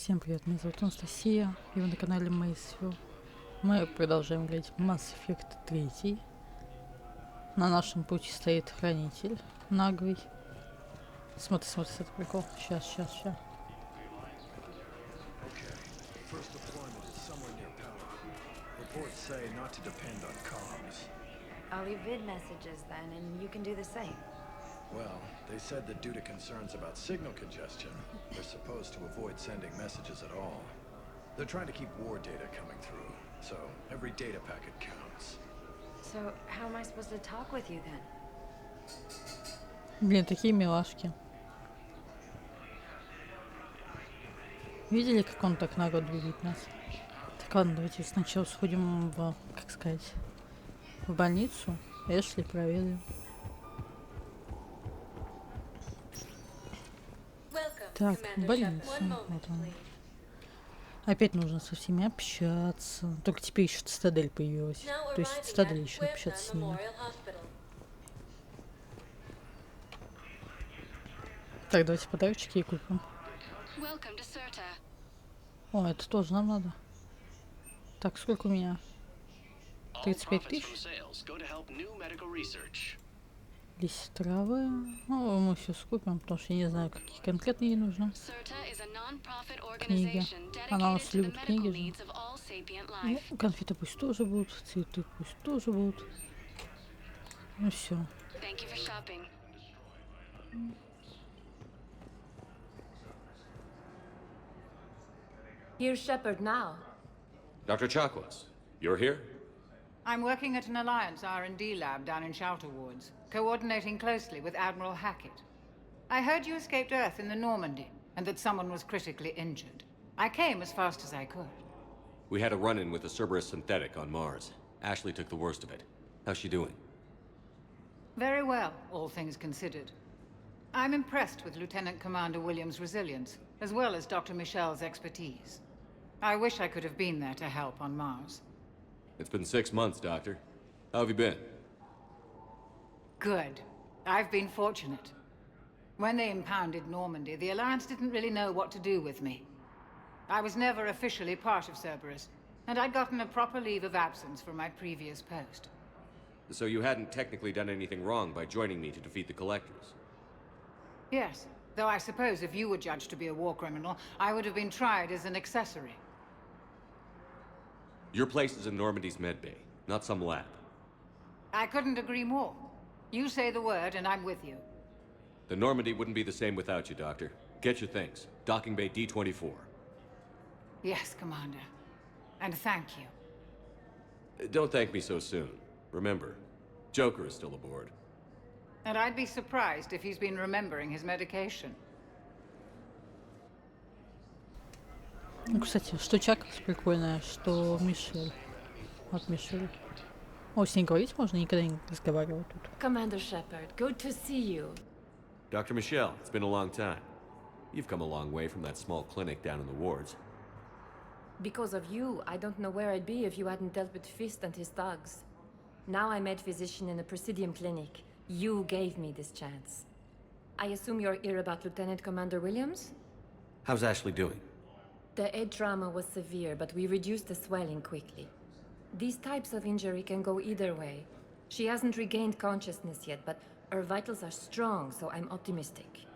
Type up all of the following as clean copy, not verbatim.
Всем привет, меня зовут Анастасия, и вы на канале MaisFeel. Мы продолжаем играть Mass Effect 3. На нашем пути стоит хранитель наглый. Смотри, это прикол. Сейчас. I'll leave vid messages then, and you can do the same. Well, they said that due to concerns about signal congestion, they're supposed to avoid sending messages at all. They're trying to keep war data coming through, so every data packet counts. So, how am I supposed to talk with you then? Блин, такие милашки. Видели, как он так нагло двигает нас? Так, ладно, давайте сначала сходим в, как сказать, в больницу. Эшли проверим. Так, больница. Вот он. Опять нужно со всеми общаться. Только теперь еще Цитадель появилась. То есть Цитадель еще общаться с ними. Так, давайте подарочки и купим. О, это тоже нам надо. Так, сколько у меня? 35 тысяч. 10 травы. Ну, мы все скупим, потому что я не знаю, какие конкретно ей нужны. Книги. Она у нас любит книги же. Ну, конфеты пусть тоже будут, цветы пусть тоже будут. Ну все. Here's Shepard now. Dr. Chakwas, you're here? I'm working at an Alliance R&D lab down in Shelter Wards, coordinating closely with Admiral Hackett. I heard you escaped Earth in the Normandy, and that someone was critically injured. I came as fast as I could. We had a run-in with a Cerberus synthetic on Mars. Ashley took the worst of it. How's she doing? Very well, all things considered. I'm impressed with Lieutenant Commander Williams' resilience, as well as Dr. Michel's expertise. I wish I could have been there to help on Mars. It's been 6 months, Doctor. How have you been? Good. I've been fortunate. When they impounded Normandy, the Alliance didn't really know what to do with me. I was never officially part of Cerberus, and I'd gotten a proper leave of absence from my previous post. So you hadn't technically done anything wrong by joining me to defeat the Collectors? Yes, though I suppose if you were judged to be a war criminal, I would have been tried as an accessory. Your place is in Normandy's medbay, not some lab. I couldn't agree more. You say the word, and I'm with you. The Normandy wouldn't be the same without you, Doctor. Get your things. Docking bay D-24. Yes, Commander. And thank you. Don't thank me so soon. Remember, Joker is still aboard. And I'd be surprised if he's been remembering his medication. Ну, кстати, что Чакwas прикольная, что Мишель. Вот Мишель. О, с ней говорить можно, никогда не разговаривала тут. Commander Shepard, good to see you. Dr. Michel, it's been a long time. You've come a long way from that small clinic down in the wards. Because of you, I don't know where I'd be if you hadn't dealt with Fist and his thugs. Now I'm head physician in a Presidium clinic. You gave me this chance. I assume you're here about Lieutenant Commander Williams? How's Ashley doing? The head trauma was severe, but we reduced the swelling quickly. These types of injury can go either way. She hasn't regained consciousness yet, but her vitals are strong, so I'm optimistic.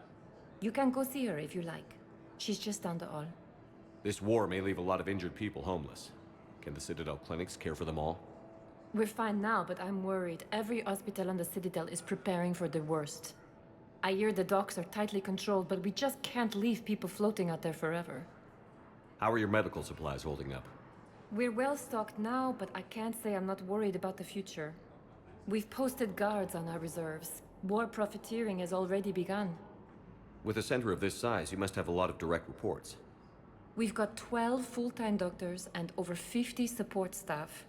You can go see her if you like. She's just down the hall. This war may leave a lot of injured people homeless. Can the Citadel clinics care for them all? We're fine now, but I'm worried. Every hospital on the Citadel is preparing for the worst. I hear the docks are tightly controlled, but we just can't leave people floating out there forever. How are your medical supplies holding up? We're well stocked now, but I can't say I'm not worried about the future. We've posted guards on our reserves. War profiteering has already begun. With a center of this size, you must have a lot of direct reports. We've got 12 full-time doctors and over 50 support staff.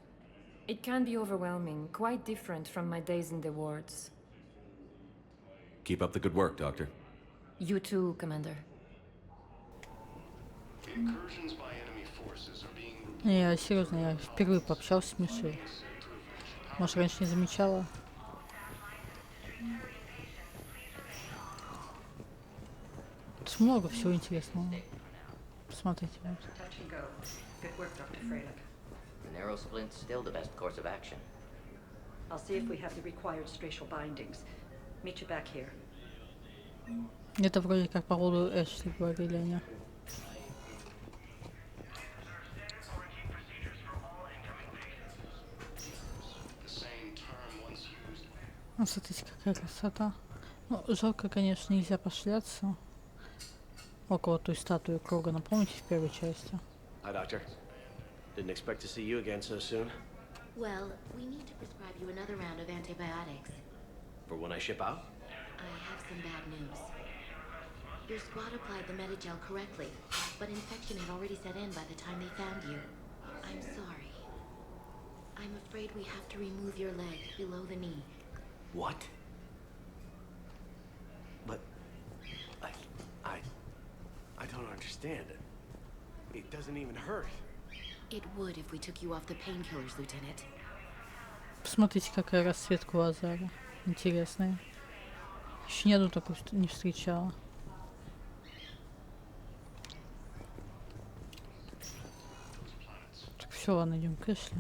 It can be overwhelming, quite different from my days in the wards. Keep up the good work, Doctor. You too, Commander. Я серьезно, я впервые пообщался с Мишель. Может, раньше не замечала. Тут много всего интересного. Посмотрите. Вот. Touch and go. Good work, Dr. Freilich. The narrow splint's still the best course of action. I'll see if we have the required spatial bindings. Meet you back here. Это вроде как по поводу Эшли говорили они. Ну, смотрите, какая красота. Ну, жалко, конечно, нельзя пошляться около той статуи Крогана. Помните в первой части? Hi, Doctor. Didn't expect to see you again so soon. Well, we need to prescribe you another round of antibiotics. For when I ship out? I have some bad news. Your squad applied the Medigel correctly, but infection had already set in by the time they found you. I'm sorry. I'm afraid we have to remove your leg below the knee. What? But I don't understand it. It doesn't even hurt. It would if we took you off the painkillers, Lieutenant. Посмотрите, какая расцветка у Азара. Интересная. Еще ни одну такую не встречала. Так, все, ладно, идем к Эшли.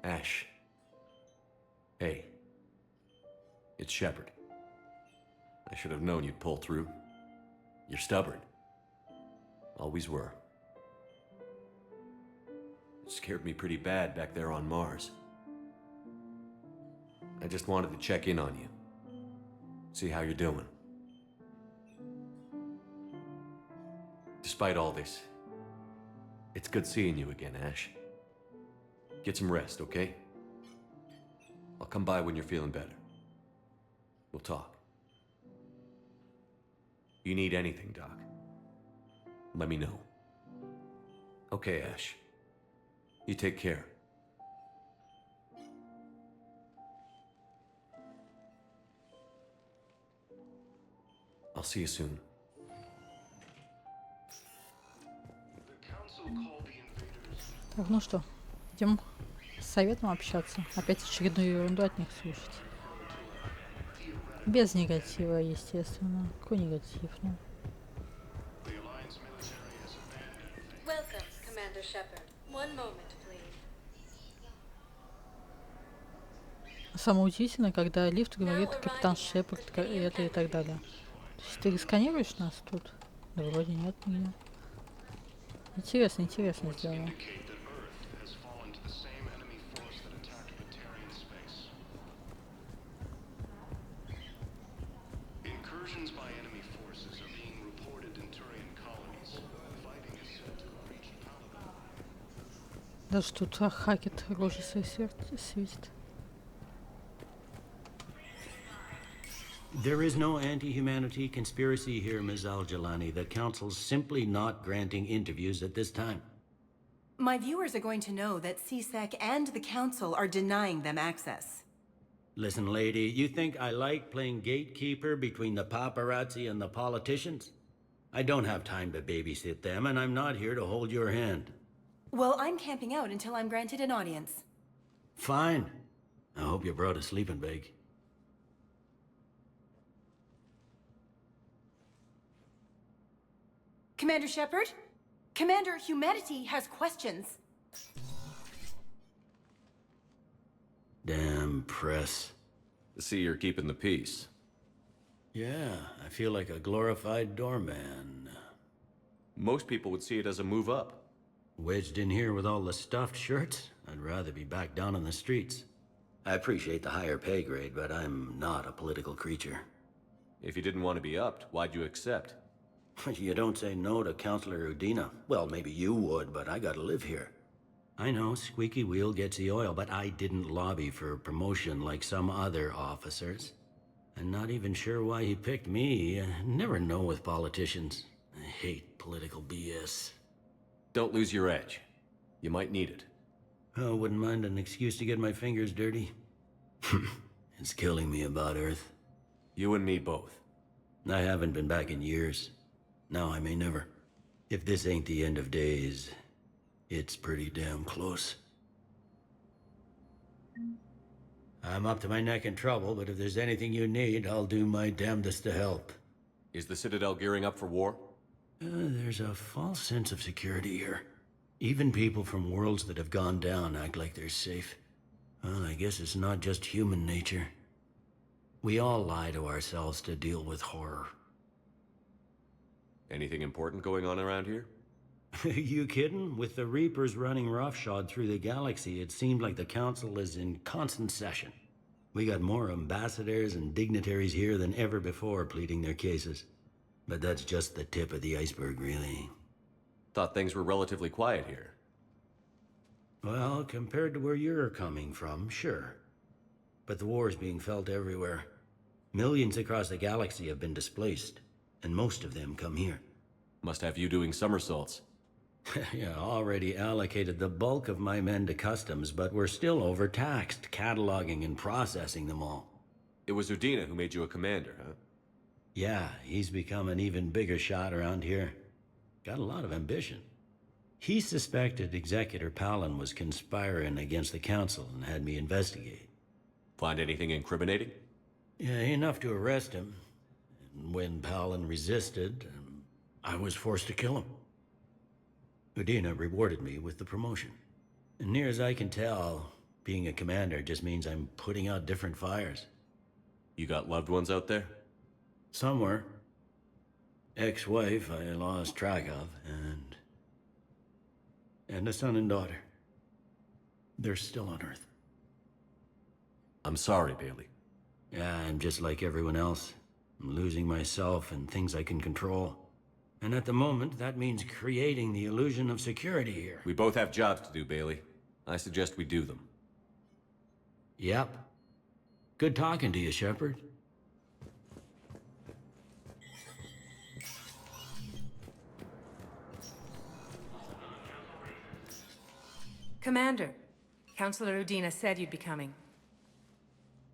Ash. Hey. It's Shepard. I should have known you'd pull through. You're stubborn. Always were. It scared me pretty bad back there on Mars. I just wanted to check in on you. See how you're doing. Despite all this, it's good seeing you again, Ash. Get some rest, okay? I'll come by when you're feeling better. We'll talk. You need anything, Doc, let me know. Okay, Ash. You take care. I'll see you soon. Так, ну что, идем с советом общаться. Опять очередную ерунду от них слушать. Без негатива, естественно. Какой негатив, ну? Welcome, Commander Shepard. One moment, please. Самое удивительное, когда лифт говорит капитан Шепард, это и так далее. То есть ты сканируешь нас тут? Да вроде нет нигде. Интересно, интересно сделано. Даже тут хакет рожи свои светит. There is no anti-humanity conspiracy here, Ms. Al-Jalani. The Council's simply not granting interviews at this time. My viewers are going to know that CSEC and the Council are denying them access. Listen, lady, you think I like playing gatekeeper between the paparazzi and the politicians? I don't have time to babysit them, and I'm not here to hold your hand. Well, I'm camping out until I'm granted an audience. Fine. I hope you brought a sleeping bag. Commander Shepard? Commander Humanity has questions. Damn press. To see you're keeping the peace. Yeah, I feel like a glorified doorman. Most people would see it as a move up. Wedged in here with all the stuffed shirts? I'd rather be back down on the streets. I appreciate the higher pay grade, but I'm not a political creature. If you didn't want to be upped, why'd you accept? You don't say no to Counselor Udina. Well, maybe you would, but I gotta live here. I know, squeaky wheel gets the oil, but I didn't lobby for promotion like some other officers. I'm not even sure why he picked me. I never know with politicians. I hate political BS. Don't lose your edge. You might need it. Oh, wouldn't mind an excuse to get my fingers dirty. It's killing me about Earth. You and me both. I haven't been back in years. Now I may never. If this ain't the end of days, it's pretty damn close. I'm up to my neck in trouble, but if there's anything you need, I'll do my damnedest to help. Is the Citadel gearing up for war? There's a false sense of security here. Even people from worlds that have gone down act like they're safe. Well, I guess it's not just human nature. We all lie to ourselves to deal with horror. Anything important going on around here? You kidding? With the Reapers running roughshod through the galaxy, it seemed like the Council is in constant session. We got more ambassadors and dignitaries here than ever before pleading their cases. But that's just the tip of the iceberg, really. Thought things were relatively quiet here. Well, compared to where you're coming from, sure. But the war's being felt everywhere. Millions across the galaxy have been displaced, and most of them come here. Must have you doing somersaults. Yeah, already allocated the bulk of my men to customs, but we're still overtaxed, cataloging and processing them all. It was Udina who made you a commander, huh? Yeah, he's become an even bigger shot around here. Got a lot of ambition. He suspected Executor Palin was conspiring against the Council and had me investigate. Find anything incriminating? Yeah, enough to arrest him. And when Palin resisted, I was forced to kill him. Udina rewarded me with the promotion. And near as I can tell, being a commander just means I'm putting out different fires. You got loved ones out there? Somewhere. Ex-wife I lost track of, and a son and daughter. They're still on Earth. I'm sorry, Bailey. Yeah, I'm just like everyone else. I'm losing myself and things I can control. And at the moment, that means creating the illusion of security here. We both have jobs to do, Bailey. I suggest we do them. Yep. Good talking to you, Shepard. Commander, Councillor Udina said you'd be coming.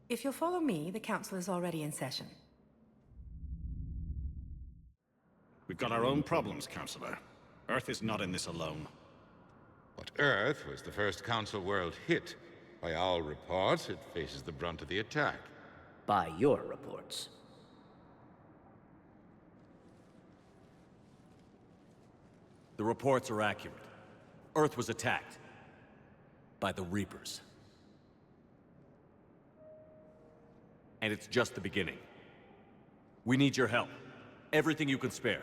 If you'll follow me, the Council is already in session. We've got our own problems, Councillor. Earth is not in this alone. But Earth was the first Council world hit. By all reports, it faces the brunt of the attack. By your reports. The reports are accurate. Earth was attacked. By the Reapers. And it's just the beginning. We need your help. Everything you can spare.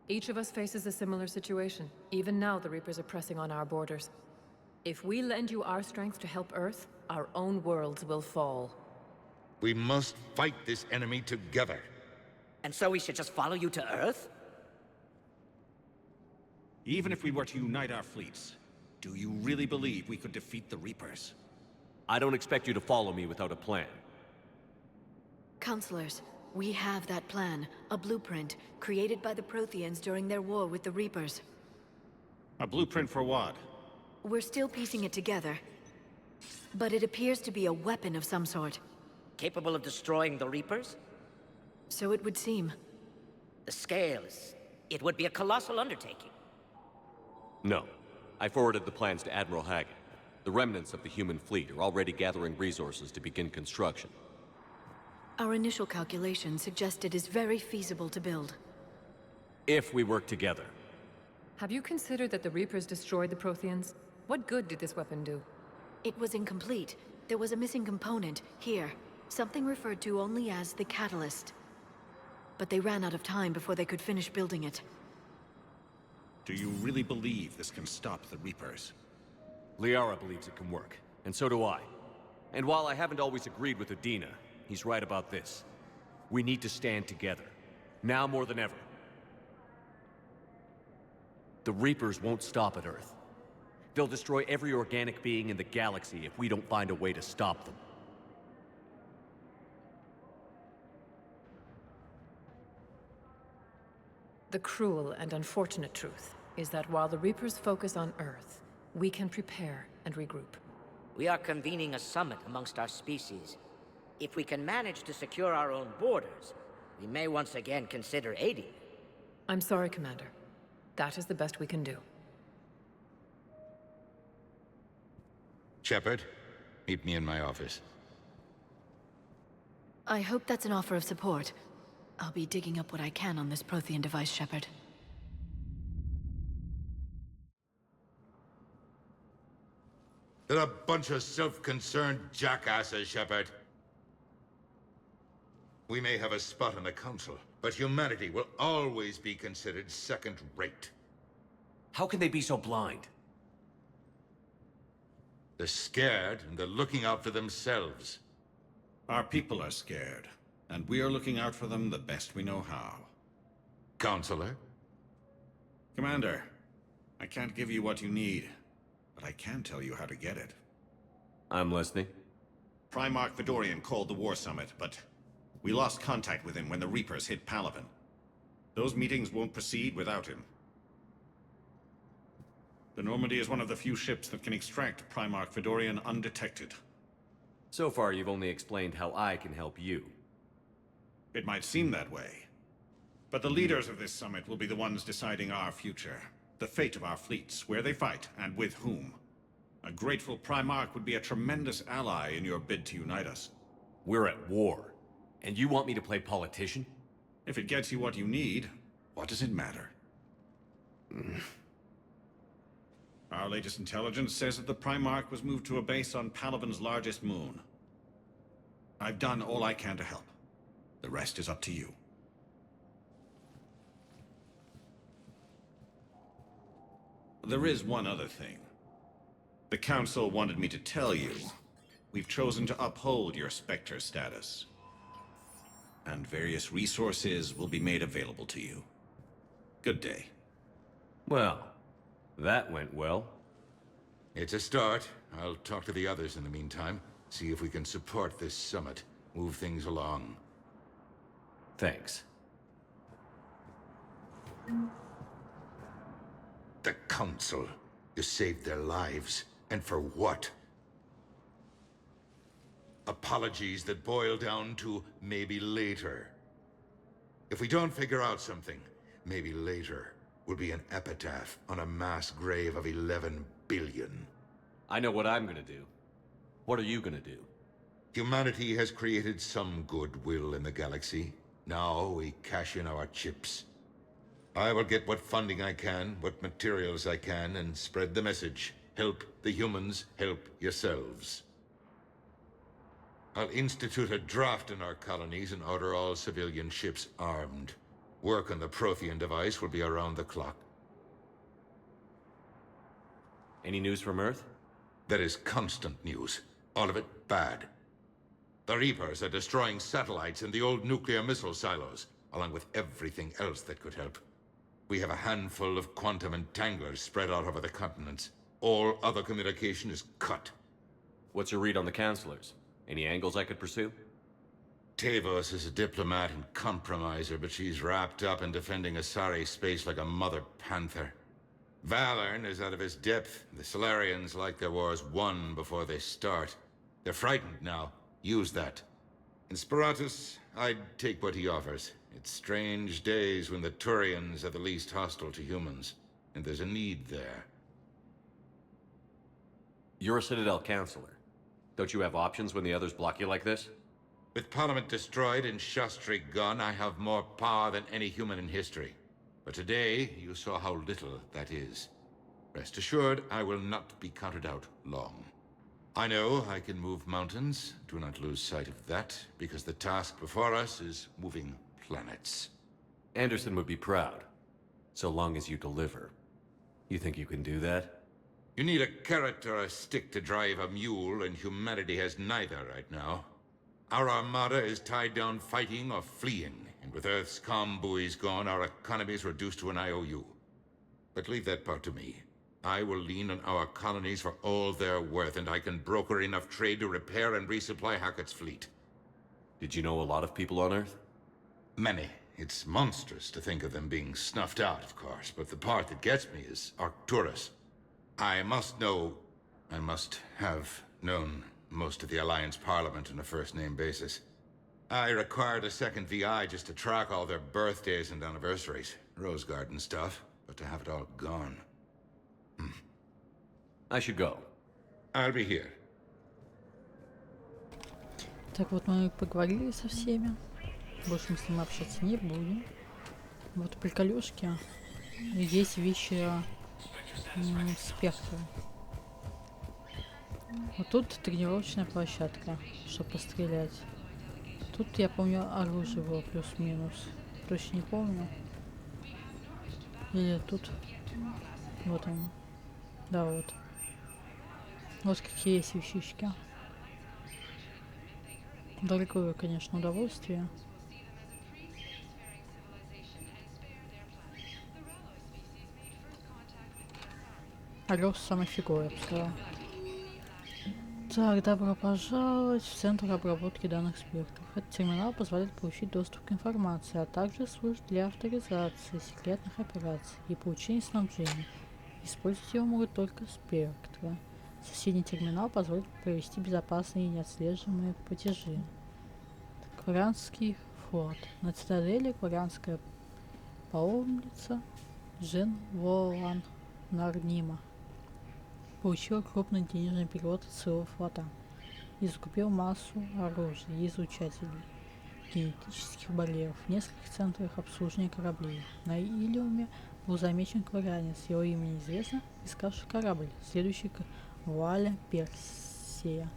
Each of us faces a similar situation. Even now, the Reapers are pressing on our borders. If we lend you our strength to help Earth, our own worlds will fall. We must fight this enemy together. And so we should just follow you to Earth? Even if we were to unite our fleets, do you really believe we could defeat the Reapers? I don't expect you to follow me without a plan. Counselors, we have that plan. A blueprint, created by the Protheans during their war with the Reapers. A blueprint for what? We're still piecing it together. But it appears to be a weapon of some sort. Capable of destroying the Reapers? So it would seem. The scale is... it would be a colossal undertaking. No. I forwarded the plans to Admiral Hagen. The remnants of the human fleet are already gathering resources to begin construction. Our initial calculations suggest it is very feasible to build. If we work together. Have you considered that the Reapers destroyed the Protheans? What good did this weapon do? It was incomplete. There was a missing component, here. Something referred to only as the catalyst. But they ran out of time before they could finish building it. Do you really believe this can stop the Reapers? Liara believes it can work, and so do I. And while I haven't always agreed with Udina, he's right about this. We need to stand together. Now more than ever. The Reapers won't stop at Earth. They'll destroy every organic being in the galaxy if we don't find a way to stop them. The cruel and unfortunate truth is that while the Reapers focus on Earth, we can prepare and regroup. We are convening a summit amongst our species. If we can manage to secure our own borders, we may once again consider aiding. I'm sorry, Commander. That is the best we can do. Shepard, meet me in my office. I hope that's an offer of support. I'll be digging up what I can on this Prothean device, Shepard. They're a bunch of self-concerned jackasses, Shepard. We may have a spot on the Council, but humanity will always be considered second-rate. How can they be so blind? They're scared, and they're looking out for themselves. Our people are scared, and we are looking out for them the best we know how. Counselor? Commander, I can't give you what you need, but I can tell you how to get it. I'm listening. Primarch Fedorian called the War Summit, but we lost contact with him when the Reapers hit Palaven. Those meetings won't proceed without him. The Normandy is one of the few ships that can extract Primarch Fedorian undetected. So far, you've only explained how I can help you. It might seem that way. But the leaders of this summit will be the ones deciding our future. The fate of our fleets, where they fight, and with whom. A grateful Primarch would be a tremendous ally in your bid to unite us. We're at war. And you want me to play politician? If it gets you what you need, what does it matter? Our latest intelligence says that the Primarch was moved to a base on Palaven's largest moon. I've done all I can to help. The rest is up to you. There is one other thing. The Council wanted me to tell you. We've chosen to uphold your Spectre status. And various resources will be made available to you. Good day. Well, that went well. It's a start. I'll talk to the others in the meantime. See if we can support this summit. Move things along. Thanks. The Council. You saved their lives. And for what? Apologies that boil down to maybe later. If we don't figure out something, maybe later will be an epitaph on a mass grave of 11 billion. I know what I'm gonna do. What are you gonna do? Humanity has created some goodwill in the galaxy. Now we cash in our chips. I will get what funding I can, what materials I can, and spread the message. Help the humans, help yourselves. I'll institute a draft in our colonies and order all civilian ships armed. Work on the Prothean device will be around the clock. Any news from Earth? There is constant news. All of it bad. The Reapers are destroying satellites in the old nuclear missile silos, along with everything else that could help. We have a handful of quantum entanglers spread out over the continents. All other communication is cut. What's your read on the counselors? Any angles I could pursue? Tavos is a diplomat and compromiser, but she's wrapped up in defending Asari space like a mother panther. Valorn is out of his depth. The Solarians like their wars won before they start. They're frightened now. Use that. In Sparatus, I'd take what he offers. It's strange days when the Turians are the least hostile to humans, and there's a need there. You're a Citadel counselor. Don't you have options when the others block you like this? With Parliament destroyed and Shastri gone, I have more power than any human in history. But today, you saw how little that is. Rest assured, I will not be counted out long. I know I can move mountains. Do not lose sight of that, because the task before us is moving planets. Anderson would be proud, so long as you deliver. You think you can do that? You need a carrot or a stick to drive a mule, and humanity has neither right now. Our armada is tied down fighting or fleeing, and with Earth's comm buoys gone, our economy is reduced to an IOU. But leave that part to me. I will lean on our colonies for all they're worth, and I can broker enough trade to repair and resupply Hackett's fleet. Did you know a lot of people on Earth? Many. It's monstrous to think of them being snuffed out, of course, but the part that gets me is Arcturus. I must have known most of the Alliance Parliament on a first-name basis. I required a second VI just to track all their birthdays and anniversaries. Rose Garden stuff, but to have it all gone. I should go. I'll be here. Так вот, мы поговорили со всеми. Больше мы с ним общаться не будем. Вот приколюшки. Есть вещи спектра. Вот тут тренировочная площадка, чтобы пострелять. Тут, я помню, оружие было плюс-минус. Точно не помню. Или тут. Вот он. Да, вот. Вот какие есть вещички. Дорогое, конечно, удовольствие. Орел самой фиговой, я бы сказала. Так, добро пожаловать в Центр обработки данных спектров. Этот терминал позволяет получить доступ к информации, а также служит для авторизации секретных операций и получения снабжения. Использовать его могут только спектры. Соседний терминал позволит провести безопасные и неотслеживаемые платежи. Кваранский флот. На Цитадели кваранская паломница Жен Волан Нарнима получил крупный денежный перевод от своего флота и закупил массу оружия и излучателей генетических барьеров в нескольких центрах обслуживания кораблей. На Илиуме был замечен кваранец, его имя неизвестно, искавший корабль, следующий к Вуале Персия.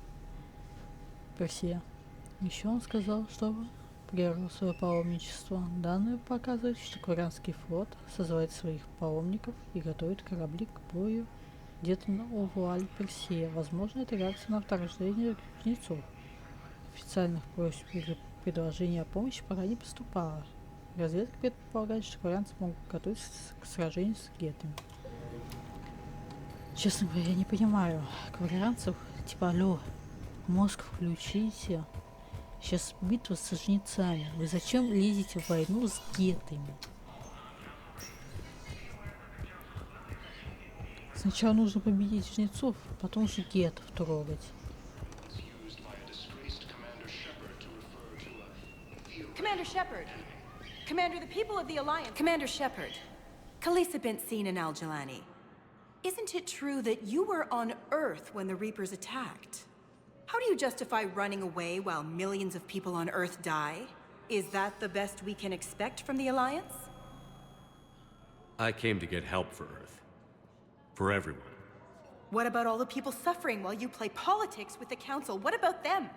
Еще он сказал, чтобы прервал свое паломничество. Данные показывают, что Кваранский флот созывает своих паломников и готовит корабли к бою где-то у Вуаль-Персия. Возможно, это реакция на вторжение жнецов. Официальных просьб или предложений о помощи пока не поступало. Разведка предполагает, что кваранцы могут готовиться к сражению с гетами. Честно говоря, я не понимаю. Кваранцев, типа, алло, мозг включите. Сейчас битва со жнецами. Вы зачем лезете в войну с гетами? Сначала нужно победить жнецов, потом же гетов трогать. Commander Shepard. Commander, the people of the Alliance. Commander Shepard. Khaleesa bint seen in Al-Jalani. Isn't it true that you were on Earth when the Reapers attacked? How do you justify running away while millions of people on Earth die? Is that the best we can expect from the Alliance? I came to get help for Earth. For everyone. What about all the people suffering while you play politics with the Council? What about them?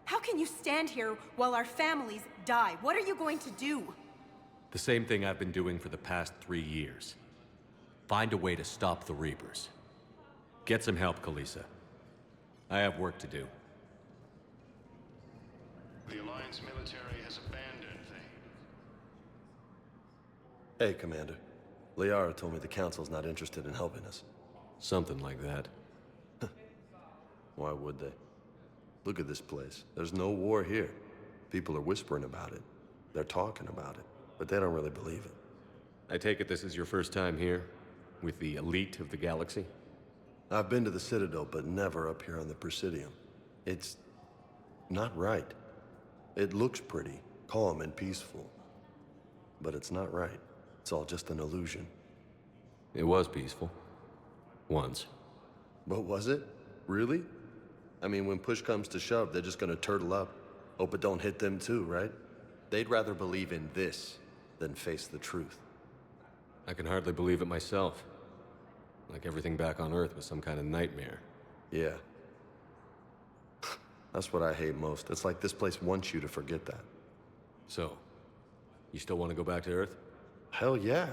How can you stand here while our families die? What are you going to do? The same thing I've been doing for the past 3 years. Find a way to stop the Reapers. Get some help, Khaleesa. I have work to do. The Alliance military has abandoned things. Hey, Commander. Liara told me the Council's not interested in helping us. Something like that. Why would they? Look at this place. There's no war here. People are whispering about it. They're talking about it, but they don't really believe it. I take it this is your first time here? With the elite of the galaxy? I've been to the Citadel, but never up here on the Presidium. It's not right. It looks pretty, calm and peaceful. But it's not right. It's all just an illusion. It was peaceful. Once. But was it? Really? I mean, when push comes to shove, they're just gonna turtle up. Hope it don't hit them too, right? They'd rather believe in this than face the truth. I can hardly believe it myself. Like everything back on Earth was some kind of nightmare. Yeah. That's what I hate most. It's like this place wants you to forget that. So, you still want to go back to Earth? Hell yeah,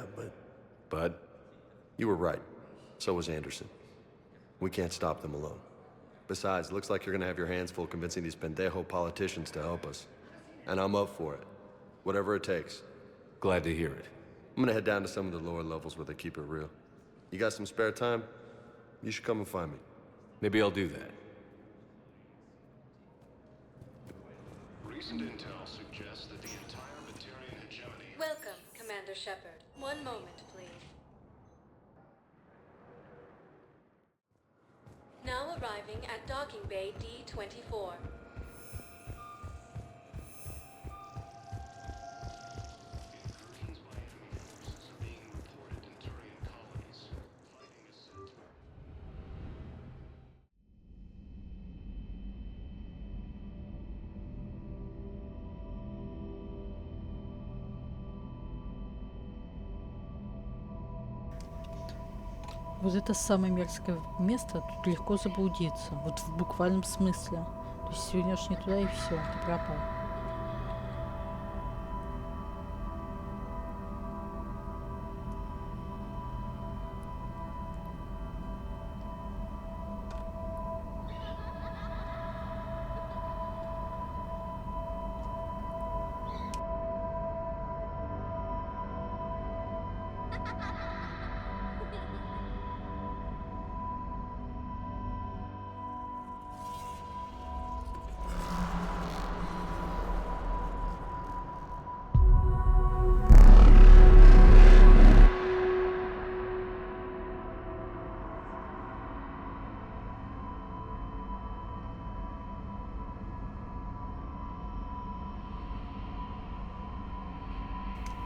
but... You were right. So was Anderson. We can't stop them alone. Besides, it looks like you're gonna have your hands full convincing these pendejo politicians to help us. And I'm up for it. Whatever it takes. Glad to hear it. I'm gonna head down to some of the lower levels where they keep it real. You got some spare time? You should come and find me. Maybe I'll do that. Recent intel suggests that the entire Batarian hegemony... Welcome, Commander Shepard. One moment, please. Now arriving at docking bay D-24. Вот это самое мерзкое место, тут легко заблудиться. Вот в буквальном смысле. То есть свернешь не туда и все, ты пропал.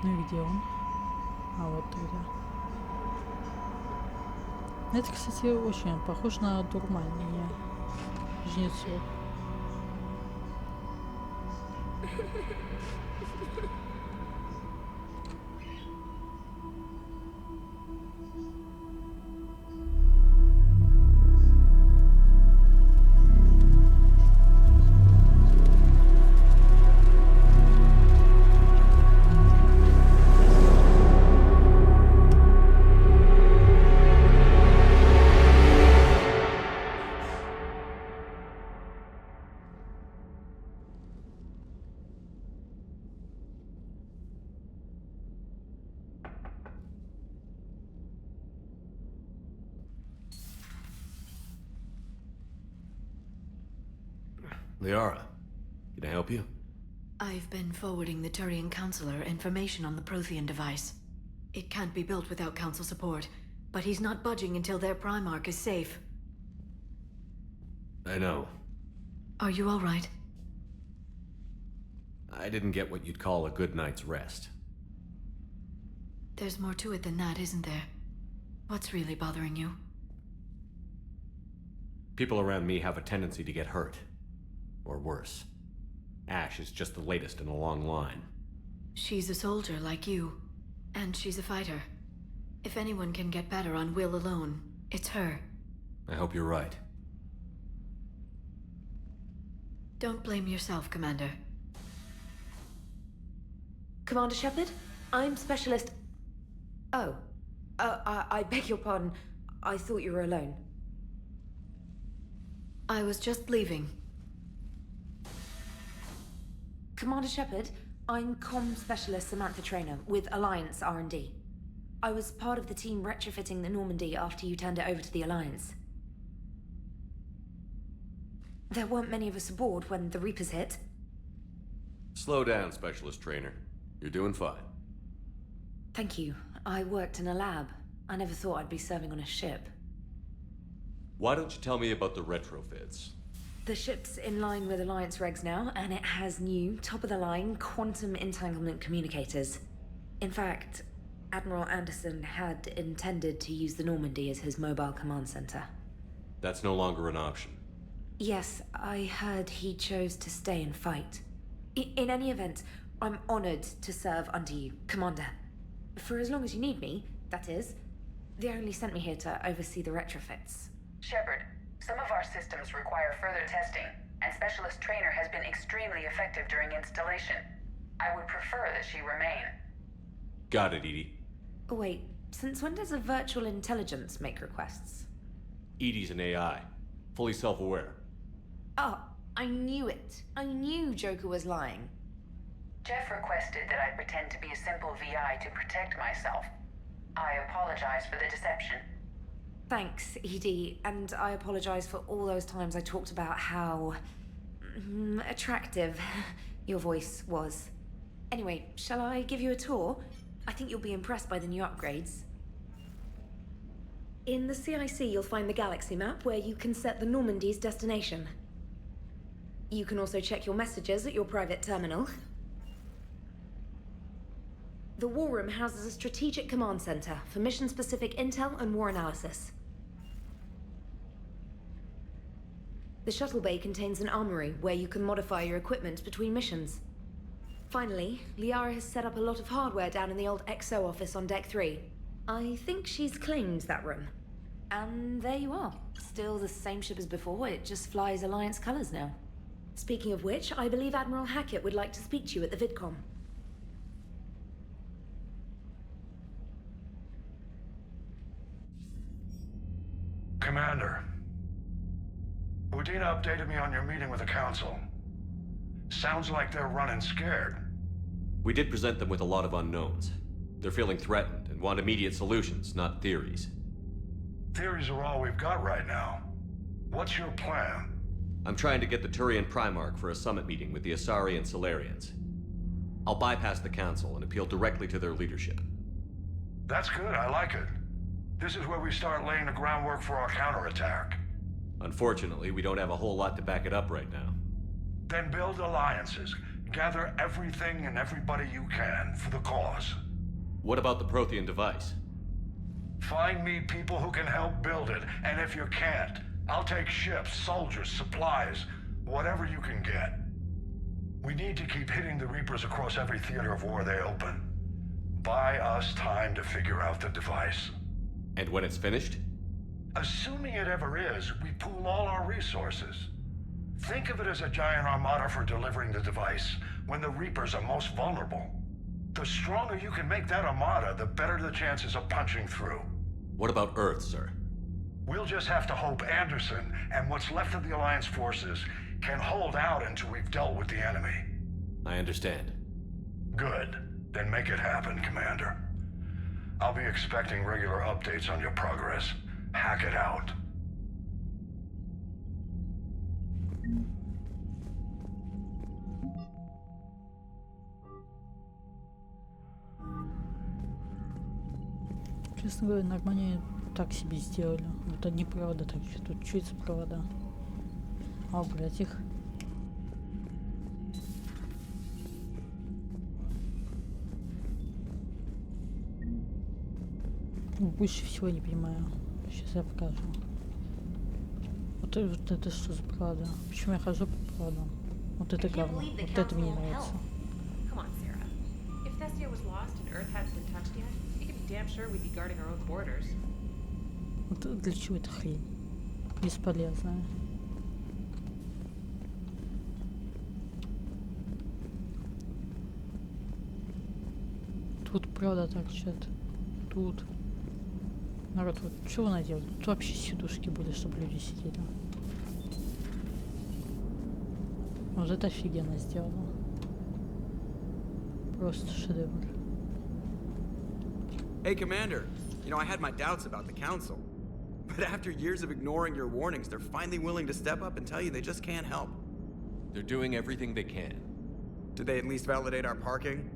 Ну и где он? А вот тогда. Это, кстати, очень похож на дурманение жнецов. Liara, can I help you? I've been forwarding the Turian Counselor information on the Prothean device. It can't be built without Council support, but he's not budging until their Primarch is safe. I know. Are you all right? I didn't get what you'd call a good night's rest. There's more to it than that, isn't there? What's really bothering you? People around me have a tendency to get hurt. Or worse. Ash is just the latest in a long line. She's a soldier like you. And she's a fighter. If anyone can get better on will alone, it's her. I hope you're right. Don't blame yourself, Commander. Commander Shepard, I'm Specialist... Oh. I beg your pardon. I thought you were alone. I was just leaving. Commander Shepard, I'm Comm Specialist Samantha Traynor with Alliance R&D. I was part of the team retrofitting the Normandy after you turned it over to the Alliance. There weren't many of us aboard when the Reapers hit. Slow down, Specialist Trainer. You're doing fine. Thank you. I worked in a lab. I never thought I'd be serving on a ship. Why don't you tell me about the retrofits? The ship's in line with Alliance regs now, and it has new, top-of-the-line, quantum entanglement communicators. In fact, Admiral Anderson had intended to use the Normandy as his mobile command center. That's no longer an option. Yes, I heard he chose to stay and fight. In any event, I'm honored to serve under you, Commander. For as long as you need me, that is. They only sent me here to oversee the retrofits. Shepard, some of our systems require further testing, and Specialist Trainer has been extremely effective during installation. I would prefer that she remain. Got it, Edie. Wait, since when does a virtual intelligence make requests? Edie's an AI. Fully self-aware. Oh, I knew it. I knew Joker was lying. Jeff requested that I pretend to be a simple VI to protect myself. I apologize for the deception. Thanks, Edie, and I apologize for all those times I talked about how... attractive your voice was. Anyway, shall I give you a tour? I think you'll be impressed by the new upgrades. In the CIC, you'll find the galaxy map where you can set the Normandy's destination. You can also check your messages at your private terminal. The War Room houses a strategic command center for mission-specific intel and war analysis. The shuttle bay contains an armory where you can modify your equipment between missions. Finally, Liara has set up a lot of hardware down in the old XO office on Deck 3. I think she's claimed that room. And there you are. Still the same ship as before, it just flies Alliance colors now. Speaking of which, I believe Admiral Hackett would like to speak to you at the VidCom. Commander, Udina updated me on your meeting with the Council. Sounds like they're running scared. We did present them with a lot of unknowns. They're feeling threatened and want immediate solutions, not theories. Theories are all we've got right now. What's your plan? I'm trying to get the Turian Primarch for a summit meeting with the Asari and Solarians. I'll bypass the Council and appeal directly to their leadership. That's good, I like it. This is where we start laying the groundwork for our counterattack. Unfortunately, we don't have a whole lot to back it up right now. Then build alliances. Gather everything and everybody you can for the cause. What about the Prothean device? Find me people who can help build it, and if you can't, I'll take ships, soldiers, supplies, whatever you can get. We need to keep hitting the Reapers across every theater of war they open. Buy us time to figure out the device. And when it's finished? Assuming it ever is, we pool all our resources. Think of it as a giant armada for delivering the device when the Reapers are most vulnerable. The stronger you can make that armada, the better the chances of punching through. What about Earth, sir? We'll just have to hope Anderson and what's left of the Alliance forces can hold out until we've dealt with the enemy. I understand. Good. Then make it happen, Commander. I'll be expecting regular updates on your progress. Hack it out. Честно говоря, нормально так себе сделали. Вот одни провода, так что тут чуть провода. А убрать их. Больше всего не понимаю. Сейчас я покажу. Вот это что за провода? Почему я хожу по проводам? Вот это говно. Вот это мне нравится. Come on, Sarah. If Thestia was lost and Earth hadn't been touched yet, you can be damn sure we'd be guarding our own borders. Вот для чего эта хрень? Бесполезная. Тут провода торчат. Тут. Народ, вот что вы наделали? Тут вообще сидушки были, чтобы люди сидели. Вот это офигенно сделано. Просто шедевр. Hey, Commander. You know, I had my doubts about the Council. But after years of ignoring your warnings, they're finally willing to step up and tell you they just can't help. They're doing everything they can. Did they at least validate our parking?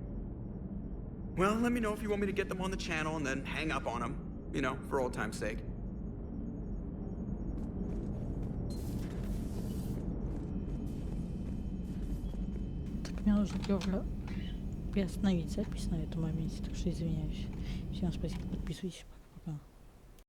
Well, let me know if you want me to get them on the channel and then hang up on them. You know, for old time's sake. Так, мне нужно приостановить запись на этом моменте, так что извиняюсь. Всем спасибо, подписывайтесь.